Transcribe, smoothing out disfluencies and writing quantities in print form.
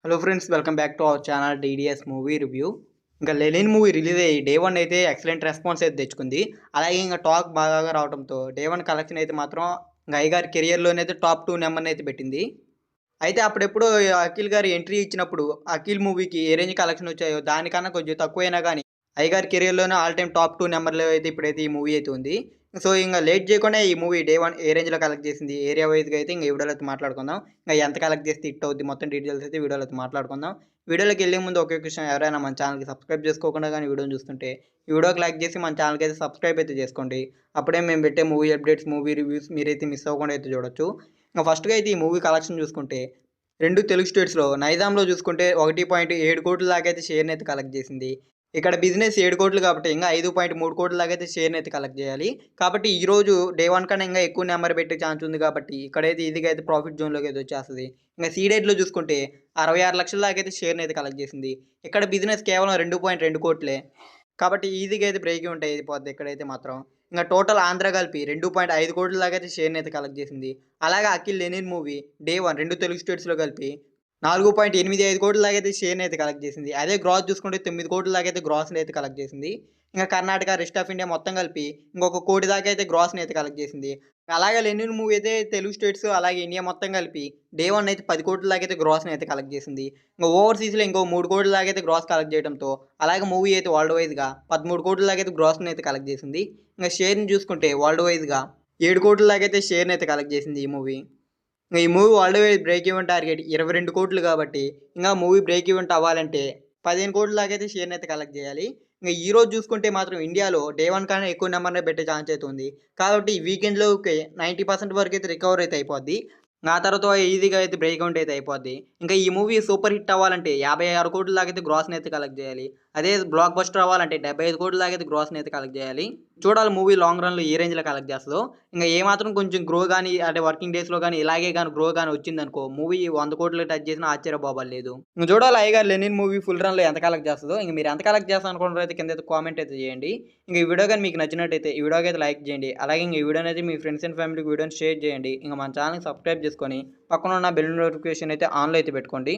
Hello friends, welcome back to our channel DDS movie review. ఇంకా 'Lenin' movie release అయ్యి day 1 అయితే excellent response అయితే తెచ్చుకుంది. అలాగే ఇంక టాక్ బాగా రావడంతో డే 1 కలెక్షన్ అయితే మాత్రం ఇంక 'అయ్య' గారి కెరియర్‌లోనైతే టాప్ 2 నెంబర్‌ని అయితే పెట్టింది. అయితే అప్పుడెప్పుడో 'అఖిల్' గారు ఎంట్రీ ఇచ్చినప్పుడు 'అఖిల్' మూవీకి ఏ రేంజ్ కలెక్షన్ వచ్చాయో దానికన్నా కొంచెం తక్కువైనా గానీ 'అయ్య' గారి కెరియర్‌లోనే ఆల్ టైమ్ టాప్ 2 నెంబర్‌లో అయితే ఇప్పుడైతే ఈ మూవీ అయితే ఉంది. సో, ఇంగ లేట్ చేయకుండా ఈ మూవీ డే 1 ఏ రేంజ్‌లో కలెక్ట్ చేసింది, ఏరియా వైస్‌గా అయితే ఇంక ఈ వీడియోలో అయితే మాట్లాడుకుందాం. ఇంక ఎంత కలెక్ట్ చేస్తే హిట్ అవుద్ది మొత్తం డీటెయిల్స్ అయితే వీడియోలో అయితే మాట్లాడుకుందాం. వీడియోలోకెళ్ళే ముందు ఒకే విషయం, ఎవరైనా మన ఛానల్‌కి సబ్స్క్రైబ్ చేసుకోకుండా గానీ వీడియోని చూస్తుంటే ఈ వీడియోకి లైక్ చేసి మన ఛానల్‌కి అయితే సబ్స్క్రైబ్ అయితే చేసుకోండి. అప్పుడే మేము పెట్టే మూవీ అప్డేట్స్, మూవీ రివ్యూస్ మీరైతే మిస్ అవ్వకుండా అయితే చూడొచ్చు. ఇంక ఫస్ట్‌గా అయితే ఈ మూవీ కలెక్షన్ చూసుకుంటే 2 తెలుగు స్టేట్స్‌లో నైజాంలో చూసుకుంటే 1.7 కోట్ల దాకా అయితే షేర్‌ని అయితే కలెక్ట్ చేసింది. ఇక్కడ బిజినెస్ 7 కోట్లు కాబట్టి ఇంగా 5.3 కోట్ల దాకా అయితే షేర్‌ని అయితే కలెక్ట్ చేయాలి. కాబట్టి ఈరోజు డే 1 కన్నా ఇంగా ఎక్కువ నెంబర్ పెట్టే ఛాన్స్ ఉంది కాబట్టి ఇక్కడైతే ఈజీగా అయితే ప్రాఫిట్ జోన్‌లోకి అయితే వచ్చేస్తది. ఇంగా సీడెడ్‌లో చూసుకుంటే 66 లక్షల దాకా అయితే షేర్‌ని అయితే కలెక్ట్ చేసింది. ఇక్కడ బిజినెస్ కేవలం 2.2 కోట్లే. కాబట్టి ఈజీగా అయితే బ్రేక్ ఈవెన్ అయిపోద్ది ఇక్కడైతే మాత్రం. ఇంగా టోటల్ ఆంధ్ర కలిపి 2.5 కోట్ల దాకా అయితే షేర్‌ని అయితే కలెక్ట్ చేసింది. అలాగే 'Akhil Lenin' movie day 1 2 Telugu స్టేట్స్‌లో కలిపి 4.85 కోట్ల దాకా అయితే షేర్‌ని అయితే కలెక్ట్ చేసింది. అదే గ్రాస్ చూసుకుంటే 9 కోట్ల దాకా అయితే గ్రాస్‌ని అయితే కలెక్ట్ చేసింది. ఇంగా కర్ణాటక, రెస్ట్ ఆఫ్ ఇండియా మొత్తం కలిపి ఇంకొక 1 కోటి దాకా అయితే గ్రాస్‌ని అయితే కలెక్ట్ చేసింది. అలాగే 'లెనిన్' మూవీ అయితే తెలుగు స్టేట్స్ అలాగే ఇండియా మొత్తం కలిపి డే 1 అయితే 10 కోట్ల దాకా అయితే గ్రాస్‌ని అయితే కలెక్ట్ చేసింది. ఇంక ఓవర్‌సీస్‌లో ఇంకో 3 కోట్ల దాకా అయితే గ్రాస్ కలెక్ట్ చేయడంతో అలాగే మూవీ అయితే వరల్డ్ వైస్‌గా 13 కోట్ల దాకా అయితే గ్రాస్‌ని అయితే కలెక్ట్ చేసింది. ఇంక షేర్‌ని చూసుకుంటే వరల్డ్ వైస్‌గా 7 కోట్ల దాకా అయితే షేర్‌ని అయితే కలెక్ట్ చేసింది ఈ మూవీ. ఈ movie world wide break even target 22 కోట్లు కాబట్టి, ఇంగా మూవీ బ్రేక్ ఈవెంట్ అవ్వాలంటే 15 కోట్ల దాకా అయితే షేర్‌ని అయితే కలెక్ట్ చేయాలి. ఇంగ ఈరోజు చూసుకుంటే మాత్రం ఇండియాలో డే 1 కన్నా ఎక్కువ నెంబర్‌నే పెట్టే ఛాన్స్ అయితే ఉంది. కాబట్టి ఈ వీకెండ్‌లోకి 90% వరకు అయితే రికవర్ అయితే అయిపోద్ది. ఆ తర్వాత ఈజీగా అయితే బ్రేక్ అవుట్ అయితే అయిపోద్ది. ఇంకా ఈ మూవీ సూపర్ హిట్ అవ్వాలంటే 56 కోట్ల దాకా అయితే గ్రాస్‌ని అయితే కలెక్ట్ చేయాలి. అదే బ్లాక్ బస్టర్ అవ్వాలంటే 75 కోట్ల దాకా అయితే గ్రాస్‌ని అయితే కలెక్ట్ చేయాలి. చూడాలి మూవీ లాంగ్ రన్‌లో ఏ రేంజ్‌లో కలెక్ట్ చేస్తదో. ఇంగ ఏమాత్రం కొంచెం గ్రో గాని అంటే వర్కింగ్ డేస్‌లో గాని ఇలాగే గాని గ్రో గాని వచ్చిందనుకో మూవీ 100 కోట్లు టచ్ చేసినా ఆశ్చర్యపోబల్లేదు. ఇంక చూడాలి 'అయ్య గారి లెనిన్' మూవీ ఫుల్ రన్‌లో ఎంత కలెక్ట్ చేస్తదో. ఇంక మీరు ఎంత కలెక్ట్ చేస్తా అనుకుంటారో అయితే కింద అయితే కామెంట్ అయితే చేయండి. ఇంక ఈ వీడియో గాని మీకు నచ్చినట్టయితే ఈ వీడియోకి అయితే లైక్ చేయండి. అలాగే ఇంక ఈ వీడియోనైతే మీ ఫ్రెండ్స్ అండ్ ఫ్యామిలీకి వీడియోని షేర్ చేయండి. ఇంక మన ఛానెల్‌ని సబ్స్క్రైబ్ చేసుకొని పక్కన ఉన్న బెల్ నోటిఫికేషన్ అయితే ఆన్‌లో అయితే పెట్టుకోండి.